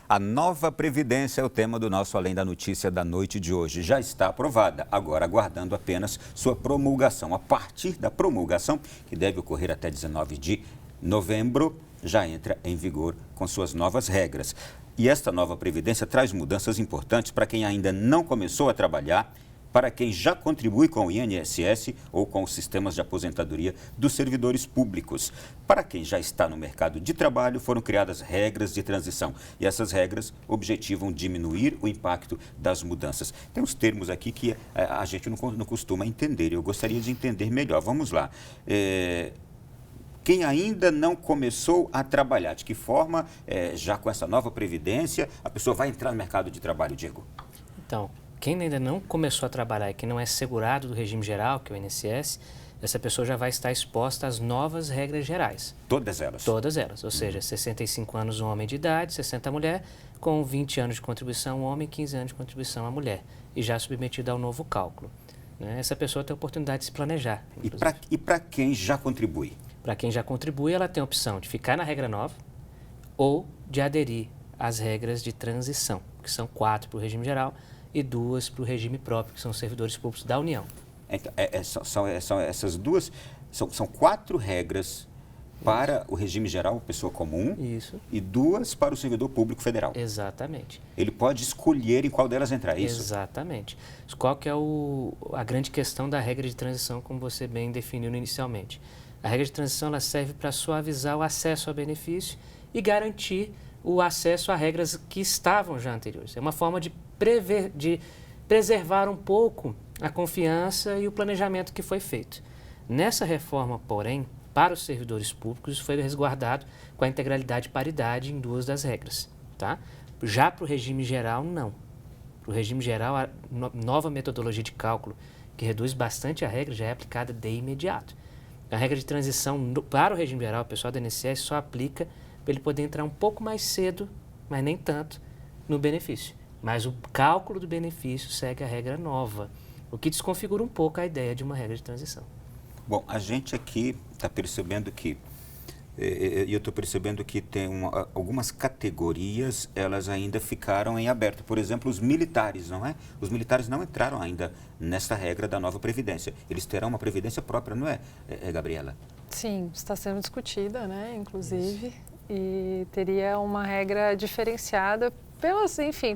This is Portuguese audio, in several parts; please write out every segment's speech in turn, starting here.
A nova Previdência é o tema do nosso Além da Notícia da noite de hoje. Já está aprovada, agora aguardando apenas sua promulgação. A partir da promulgação, que deve ocorrer até 19 de novembro, já entra em vigor com suas novas regras. E esta nova Previdência traz mudanças importantes para quem ainda não começou a trabalhar, para quem já contribui com o INSS ou com os sistemas de aposentadoria dos servidores públicos. Para quem já está no mercado de trabalho, foram criadas regras de transição. E essas regras objetivam diminuir o impacto das mudanças. Tem uns termos aqui que a gente não costuma entender. Eu gostaria de entender melhor. Vamos lá. Quem ainda não começou a trabalhar, de que forma, já com essa nova Previdência, a pessoa vai entrar no mercado de trabalho, Diego? Então, quem ainda não começou a trabalhar e que não é segurado do regime geral, que é o INSS, essa pessoa já vai estar exposta às novas regras gerais. Todas elas? Todas elas, ou seja, 65 anos um homem de idade, 60 a mulher, com 20 anos de contribuição homem, 15 anos de contribuição a mulher, e já submetida ao novo cálculo. Né? Essa pessoa tem a oportunidade de se planejar. E para quem já contribui? Para quem já contribui, ela tem a opção de ficar na regra nova ou de aderir às regras de transição, que são 4 para o regime geral, e 2 para o regime próprio, que são os servidores públicos da União. Então, são essas duas, são 4 regras para o regime geral, pessoa comum, isso, e 2 para o servidor público federal. Exatamente. Ele pode escolher em qual delas entrar, é isso? Exatamente. Qual que é a grande questão da regra de transição, como você bem definiu inicialmente? A regra de transição ela serve para suavizar o acesso ao benefício e garantir o acesso a regras que estavam já anteriores. É uma forma de preservar um pouco a confiança e o planejamento que foi feito. Nessa reforma, porém, para os servidores públicos, isso foi resguardado com a integralidade e paridade em 2 das regras. Tá? Já para o regime geral, não. Para o regime geral, a nova metodologia de cálculo, que reduz bastante a regra, já é aplicada de imediato. A regra de transição para o regime geral, o pessoal da INSS só aplica para ele poder entrar um pouco mais cedo, mas nem tanto, no benefício. Mas o cálculo do benefício segue a regra nova, o que desconfigura um pouco a ideia de uma regra de transição. Bom, a gente aqui está percebendo que, eu estou percebendo que tem algumas categorias, elas ainda ficaram em aberto. Por exemplo, os militares, não é? Os militares não entraram ainda nessa regra da nova Previdência. Eles terão uma Previdência própria, não é, Gabriela? Sim, está sendo discutida, né, inclusive, e teria uma regra diferenciada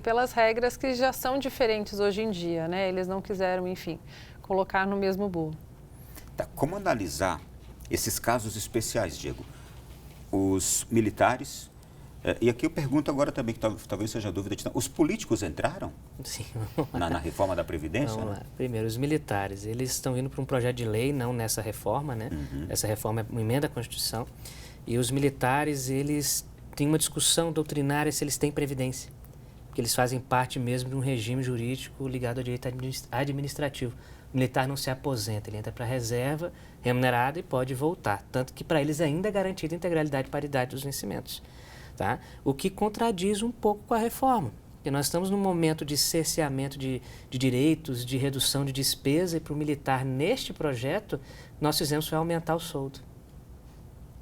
pelas regras que já são diferentes hoje em dia, né? Eles não quiseram, enfim, colocar no mesmo bolo. Tá, como analisar esses casos especiais, Diego? Os militares, e aqui eu pergunto agora também, que talvez seja dúvida, os políticos entraram? Sim, na reforma da Previdência? Vamos lá. Primeiro, os militares, eles estão indo para um projeto de lei, não nessa reforma, né? Essa reforma é uma emenda à Constituição, e os militares, eles têm uma discussão doutrinária se eles têm previdência, porque eles fazem parte mesmo de um regime jurídico ligado ao direito administrativo. O militar não se aposenta, ele entra para a reserva remunerada e pode voltar, tanto que para eles ainda é garantida a integralidade e paridade dos vencimentos. Tá? O que contradiz um pouco com a reforma, porque nós estamos num momento de cerceamento de direitos, de redução de despesa, e para o militar, neste projeto, nós fizemos foi aumentar o soldo,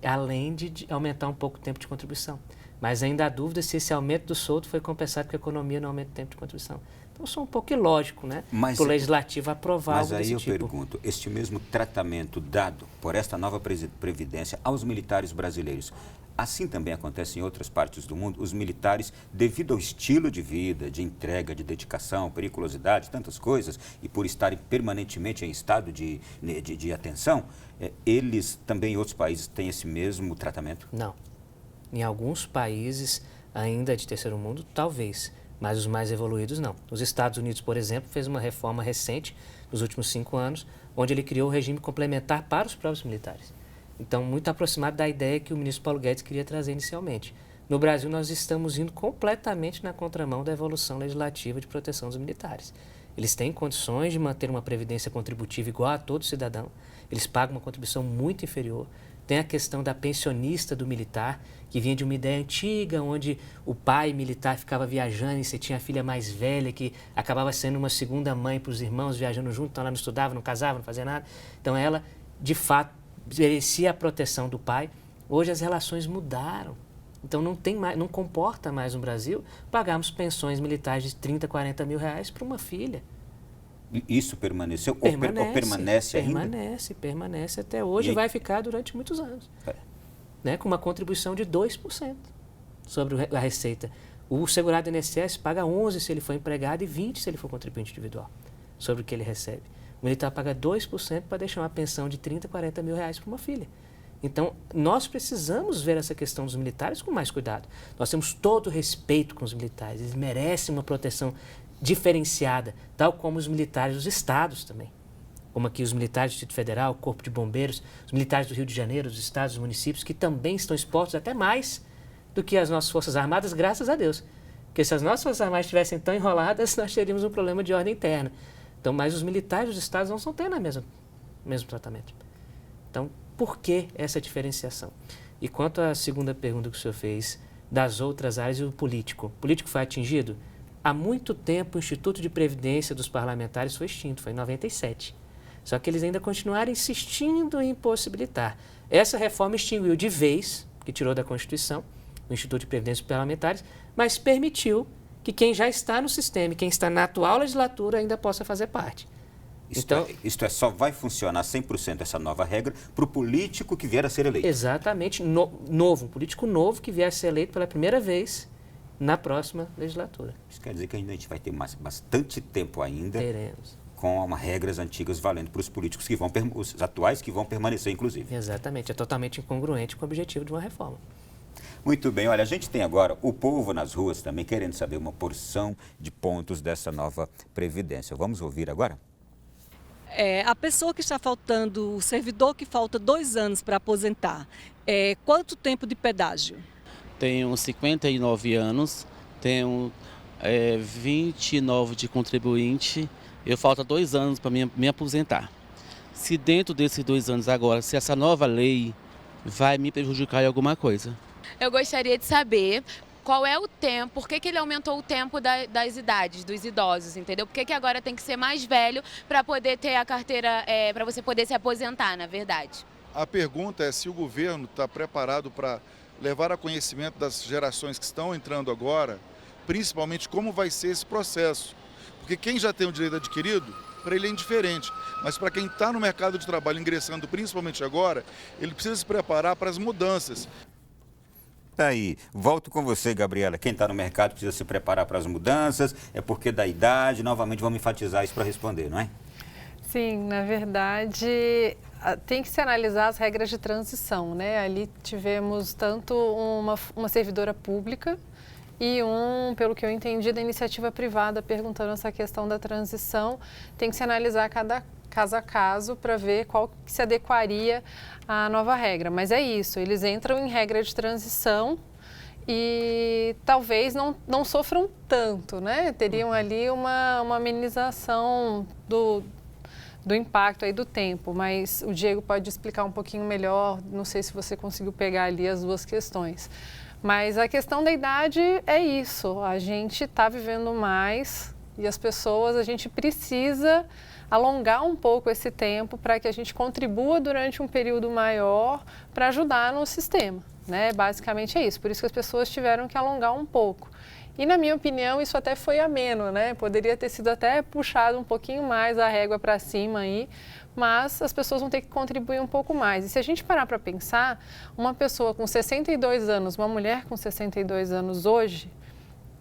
além de aumentar um pouco o tempo de contribuição. Mas ainda há dúvida se esse aumento do soldo foi compensado porque a economia não aumenta o tempo de contribuição. Então, isso é um pouco ilógico, né? Para o legislativo aprovar algo desse tipo. Mas aí eu pergunto, este mesmo tratamento dado por esta nova Previdência aos militares brasileiros, assim também acontece em outras partes do mundo? Os militares, devido ao estilo de vida, de entrega, de dedicação, periculosidade, tantas coisas, e por estarem permanentemente em estado de atenção, eles também em outros países têm esse mesmo tratamento? Não. Em alguns países, ainda de terceiro mundo, talvez, mas os mais evoluídos não. Os Estados Unidos, por exemplo, fez uma reforma recente, nos últimos 5 anos, onde ele criou o regime complementar para os próprios militares. Então, muito aproximado da ideia que o ministro Paulo Guedes queria trazer inicialmente. No Brasil, nós estamos indo completamente na contramão da evolução legislativa de proteção dos militares. Eles têm condições de manter uma previdência contributiva igual a todo cidadão, eles pagam uma contribuição muito inferior. Tem a questão da pensionista do militar, que vinha de uma ideia antiga, onde o pai militar ficava viajando e você tinha a filha mais velha, que acabava sendo uma segunda mãe para os irmãos, viajando junto, então ela não estudava, não casava, não fazia nada. Então ela, de fato, merecia a proteção do pai. Hoje as relações mudaram. Então não comporta mais no Brasil pagarmos pensões militares de 30, 40 mil reais para uma filha. Isso permaneceu? Ou permanece ainda? Permanece até hoje e vai ficar durante muitos anos. Né? Com uma contribuição de 2% sobre a receita. O segurado INSS paga 11% se ele for empregado e 20% se ele for contribuinte individual, sobre o que ele recebe. O militar paga 2% para deixar uma pensão de 30, 40 mil reais para uma filha. Então, nós precisamos ver essa questão dos militares com mais cuidado. Nós temos todo o respeito com os militares, eles merecem uma proteção diferenciada, tal como os militares dos estados também. Como aqui os militares do Distrito Federal, o Corpo de Bombeiros, os militares do Rio de Janeiro, dos estados, dos municípios, que também estão expostos até mais do que as nossas Forças Armadas, graças a Deus. Porque se as nossas Forças Armadas estivessem tão enroladas, nós teríamos um problema de ordem interna. Então, mas os militares dos estados não estão tendo o mesmo tratamento. Então, por que essa diferenciação? E quanto à segunda pergunta que o senhor fez, das outras áreas e o político. O político foi atingido? Há muito tempo o Instituto de Previdência dos Parlamentares foi extinto, foi em 97. Só que eles ainda continuaram insistindo em impossibilitar. Essa reforma extinguiu de vez, que tirou da Constituição, o Instituto de Previdência dos Parlamentares, mas permitiu que quem já está no sistema e quem está na atual legislatura ainda possa fazer parte. Isto é, só vai funcionar 100% essa nova regra para o político que vier a ser eleito. Exatamente, um político novo que vier a ser eleito pela primeira vez na próxima legislatura. Isso quer dizer que ainda a gente vai ter bastante tempo ainda. Teremos. Com regras antigas valendo para os políticos os atuais que vão permanecer, inclusive. Exatamente, é totalmente incongruente com o objetivo de uma reforma. Muito bem, olha, a gente tem agora o povo nas ruas também querendo saber uma porção de pontos dessa nova Previdência. Vamos ouvir agora? A pessoa que está faltando, o servidor que falta 2 anos para aposentar, quanto tempo de pedágio? Tenho 59 anos, tenho 29 de contribuinte, eu falta 2 anos para me aposentar. Se dentro desses 2 anos agora, se essa nova lei vai me prejudicar em alguma coisa? Eu gostaria de saber qual é o tempo, por que ele aumentou o tempo das idades, dos idosos, entendeu? Por que agora tem que ser mais velho para poder ter a carteira, para você poder se aposentar, na verdade? A pergunta é se o governo está preparado para levar a conhecimento das gerações que estão entrando agora, principalmente como vai ser esse processo. Porque quem já tem o direito adquirido, para ele é indiferente. Mas para quem está no mercado de trabalho ingressando, principalmente agora, ele precisa se preparar para as mudanças. Tá aí, volto com você, Gabriela. Quem está no mercado precisa se preparar para as mudanças, é porque da idade, novamente vamos enfatizar isso para responder, não é? Sim, na verdade, tem que se analisar as regras de transição, né? Ali tivemos tanto uma servidora pública e pelo que eu entendi, da iniciativa privada perguntando essa questão da transição. Tem que se analisar cada caso a caso para ver qual que se adequaria à nova regra. Mas é isso, eles entram em regra de transição e talvez não sofram tanto, né? Teriam ali uma amenização do impacto aí do tempo, mas o Diego pode explicar um pouquinho melhor, não sei se você conseguiu pegar ali as duas questões. Mas a questão da idade é isso, a gente está vivendo mais e as pessoas, a gente precisa alongar um pouco esse tempo para que a gente contribua durante um período maior para ajudar no sistema, né? Basicamente é isso, por isso que as pessoas tiveram que alongar um pouco. E na minha opinião isso até foi ameno, né? Poderia ter sido até puxado um pouquinho mais a régua para cima aí, mas as pessoas vão ter que contribuir um pouco mais. E se a gente parar para pensar, uma pessoa com 62 anos, uma mulher com 62 anos hoje,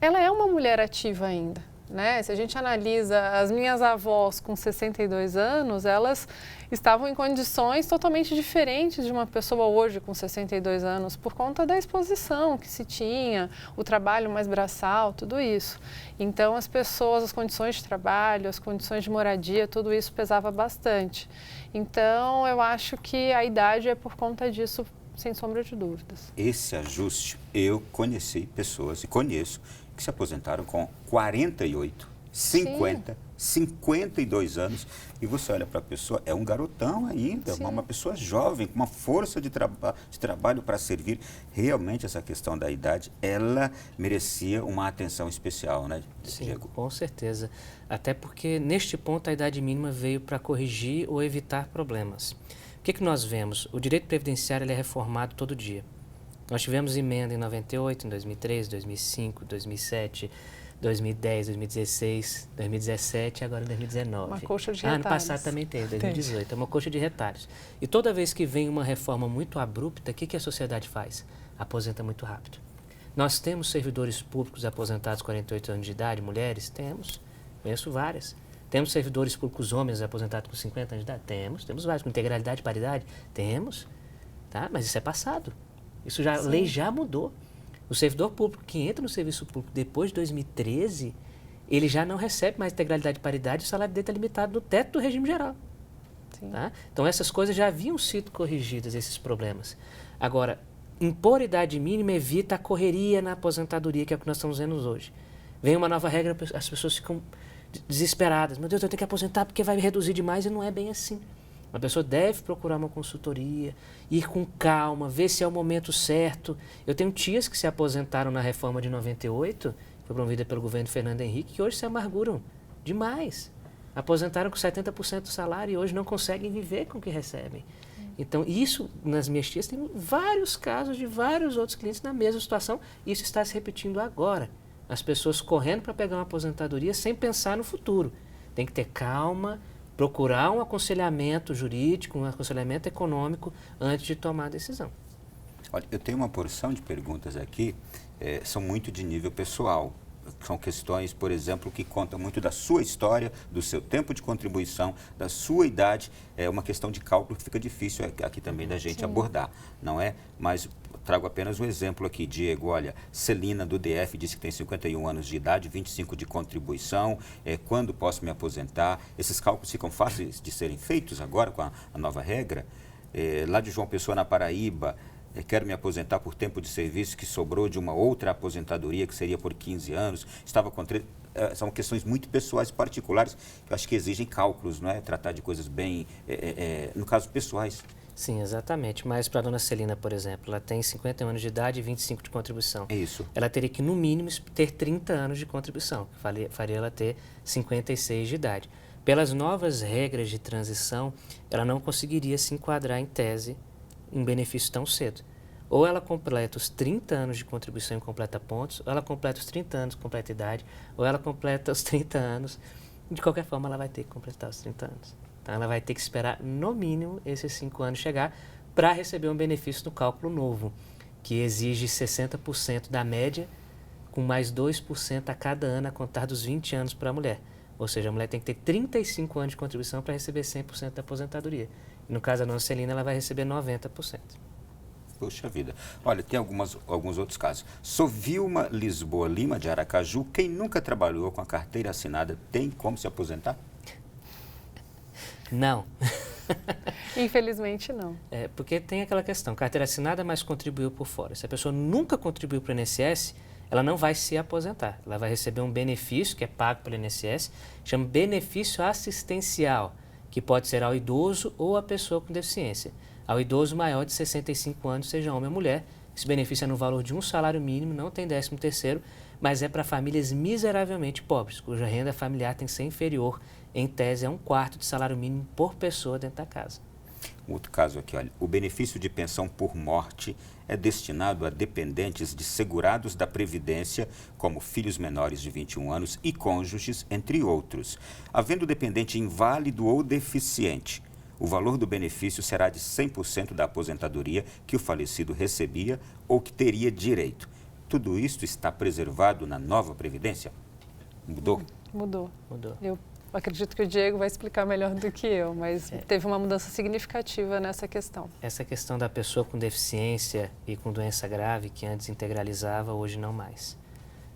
ela é uma mulher ativa ainda, né? Se a gente analisa as minhas avós com 62 anos, elas estavam em condições totalmente diferentes de uma pessoa hoje com 62 anos, por conta da exposição que se tinha, o trabalho mais braçal, tudo isso. Então, as pessoas, as condições de trabalho, as condições de moradia, tudo isso pesava bastante. Então, eu acho que a idade é por conta disso, sem sombra de dúvidas. Esse ajuste, eu conheci pessoas e conheço que se aposentaram com 48, 50, sim, 52 anos e você olha para a pessoa, é um garotão ainda, uma pessoa jovem, com uma força de trabalho para servir. Realmente essa questão da idade, ela merecia uma atenção especial, né, Diego? Sim, com certeza. Até porque neste ponto a idade mínima veio para corrigir ou evitar problemas. O que nós vemos? O direito previdenciário ele é reformado todo dia. Nós tivemos emenda em 98, em 2003, 2005, 2007, 2010, 2016, 2017 e agora em 2019. Uma coxa de Ano retalhos. passado também teve, 2018. É uma coxa de retalhos. E toda vez que vem uma reforma muito abrupta, o que a sociedade faz? Aposenta muito rápido. Nós temos servidores públicos aposentados com 48 anos de idade, mulheres? Temos. Conheço várias. Temos servidores públicos homens aposentados com 50 anos de idade? Temos vários. Com integralidade e paridade? Temos. Tá? Mas isso é passado. Isso já, a lei já mudou. O servidor público que entra no serviço público depois de 2013, ele já não recebe mais integralidade e paridade, o salário dele está limitado no teto do regime geral. Tá? Então, essas coisas já haviam sido corrigidas, esses problemas. Agora, impor idade mínima evita a correria na aposentadoria, que é o que nós estamos vendo hoje. Vem uma nova regra, as pessoas ficam desesperadas. Meu Deus, eu tenho que aposentar porque vai reduzir demais, e não é bem assim. A pessoa deve procurar uma consultoria, ir com calma, ver se é o momento certo. Eu tenho tias que se aposentaram na reforma de 98, foi promovida pelo governo Fernando Henrique, que hoje se amarguram demais. Aposentaram com 70% do salário e hoje não conseguem viver com o que recebem. Então, isso, nas minhas tias, tem vários casos de vários outros clientes na mesma situação, e isso está se repetindo agora. As pessoas correndo para pegar uma aposentadoria sem pensar no futuro. Tem que ter calma, procurar um aconselhamento jurídico, um aconselhamento econômico antes de tomar a decisão. Olha, eu tenho uma porção de perguntas aqui, são muito de nível pessoal. São questões, por exemplo, que contam muito da sua história, do seu tempo de contribuição, da sua idade. É uma questão de cálculo que fica difícil aqui também da gente abordar, não é? Mas trago apenas um exemplo aqui, Diego. Olha, Celina, do DF, disse que tem 51 anos de idade, 25 de contribuição. Quando posso me aposentar? Esses cálculos ficam fáceis de serem feitos agora com a nova regra. Lá de João Pessoa, na Paraíba, quero me aposentar por tempo de serviço que sobrou de uma outra aposentadoria, que seria por 15 anos. Estava com são questões muito pessoais e particulares, que eu acho que exigem cálculos, não é? Tratar de coisas bem, no caso, pessoais. Sim, exatamente. Mas para a dona Celina, por exemplo, ela tem 51 anos de idade e 25 de contribuição. É isso. Ela teria que, no mínimo, ter 30 anos de contribuição, que faria ela ter 56 de idade. Pelas novas regras de transição, ela não conseguiria se enquadrar em tese um benefício tão cedo. Ou ela completa os 30 anos de contribuição e completa pontos, ou ela completa os 30 anos, completa idade, ou ela completa os 30 anos. De qualquer forma, ela vai ter que completar os 30 anos. Então, ela vai ter que esperar, no mínimo, esses 5 anos chegar para receber um benefício no cálculo novo, que exige 60% da média, com mais 2% a cada ano a contar dos 20 anos para a mulher. Ou seja, a mulher tem que ter 35 anos de contribuição para receber 100% da aposentadoria. No caso da dona Celina, ela vai receber 90%. Puxa vida. Olha, tem alguns outros casos. Sou Vilma Lisboa Lima, de Aracaju. Quem nunca trabalhou com a carteira assinada tem como se aposentar? Não. Infelizmente, não. Porque tem aquela questão, carteira assinada, mas contribuiu por fora. Se a pessoa nunca contribuiu para o INSS, ela não vai se aposentar. Ela vai receber um benefício que é pago pelo INSS, chama benefício assistencial, que pode ser ao idoso ou à pessoa com deficiência. Ao idoso maior de 65 anos, seja homem ou mulher, esse benefício é no valor de um salário mínimo, não tem 13º, mas é para famílias miseravelmente pobres, cuja renda familiar tem que ser inferior, em tese, a 1/4 de salário mínimo por pessoa dentro da casa. Um outro caso aqui, olha, o benefício de pensão por morte é destinado a dependentes de segurados da Previdência, como filhos menores de 21 anos e cônjuges, entre outros. Havendo dependente inválido ou deficiente, o valor do benefício será de 100% da aposentadoria que o falecido recebia ou que teria direito. Tudo isso está preservado na nova Previdência? Mudou? Mudou. Mudou. Eu acredito que o Diego vai explicar melhor do que eu, mas teve uma mudança significativa nessa questão. Essa questão da pessoa com deficiência e com doença grave, que antes integralizava, hoje não mais.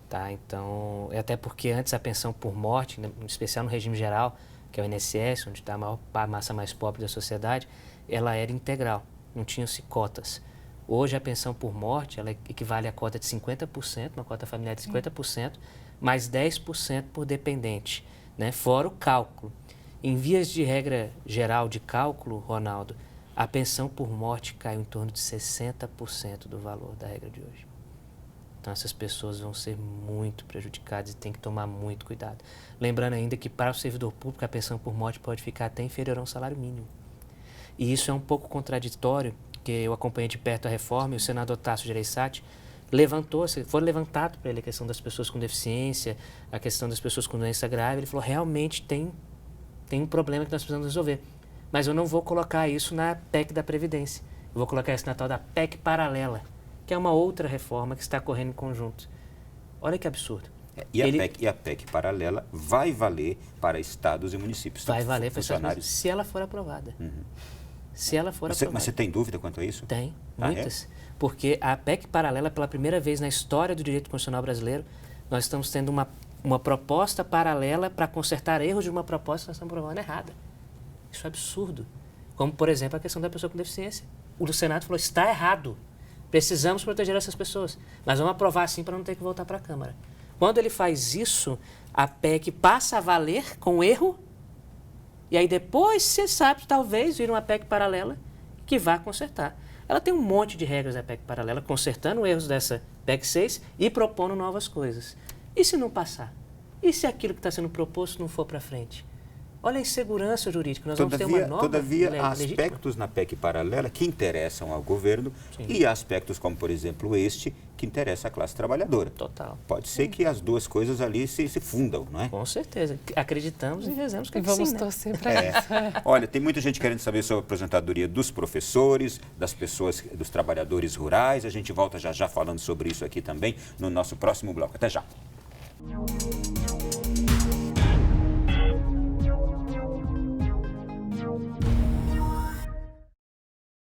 Tá? Então, até porque antes a pensão por morte, em especial no regime geral, que é o INSS, onde está a massa mais pobre da sociedade, ela era integral, não tinham-se cotas. Hoje a pensão por morte, ela equivale à cota de 50%, uma cota familiar de 50%, mais 10% por dependente, né? Fora o cálculo. Em vias de regra geral de cálculo, Ronaldo, a pensão por morte caiu em torno de 60% do valor da regra de hoje. Então, essas pessoas vão ser muito prejudicadas e tem que tomar muito cuidado. Lembrando ainda que para o servidor público a pensão por morte pode ficar até inferior a um salário mínimo. E isso é um pouco contraditório porque eu acompanhei de perto a reforma e o senador Tasso Gereissati foi levantado para ele a questão das pessoas com deficiência, a questão das pessoas com doença grave. Ele falou, realmente tem um problema que nós precisamos resolver. Mas eu não vou colocar isso na PEC da Previdência. Eu vou colocar isso na tal da PEC paralela, que é uma outra reforma que está correndo em conjunto. Olha que absurdo. E a PEC paralela vai valer para estados e municípios. Vai valer para funcionários. se ela for aprovada. Se ela for aprovada. Mas você tem dúvida quanto a isso? Tem, muitas. Porque a PEC paralela, pela primeira vez na história do direito constitucional brasileiro, nós estamos tendo uma proposta paralela para consertar erros de uma proposta que nós estamos provando errada. Isso é absurdo. Como, por exemplo, a questão da pessoa com deficiência. O Senado falou, está errado. Precisamos proteger essas pessoas. Mas vamos aprovar assim para não ter que voltar para a Câmara. Quando ele faz isso, a PEC passa a valer com erro, e aí depois, você sabe, talvez vir uma PEC paralela que vá consertar. Ela tem um monte de regras da PEC paralela, consertando erros dessa PEC 6 e propondo novas coisas. E se não passar? E se aquilo que está sendo proposto não for para frente? Olha a insegurança jurídica. Nós vamos ter uma norma Todavia, há legítima. aspectos na PEC paralela que interessam ao governo. Sim. E há aspectos como, por exemplo, este, que interessa à classe trabalhadora. Total. Pode ser que as duas coisas ali se fundam, não é? Com certeza. Acreditamos e rezamos que e vamos sim, torcer para isso. Olha, tem muita gente querendo saber sobre a aposentadoria dos professores, das pessoas, dos trabalhadores rurais. A gente volta já já falando sobre isso aqui também no nosso próximo bloco. Até já.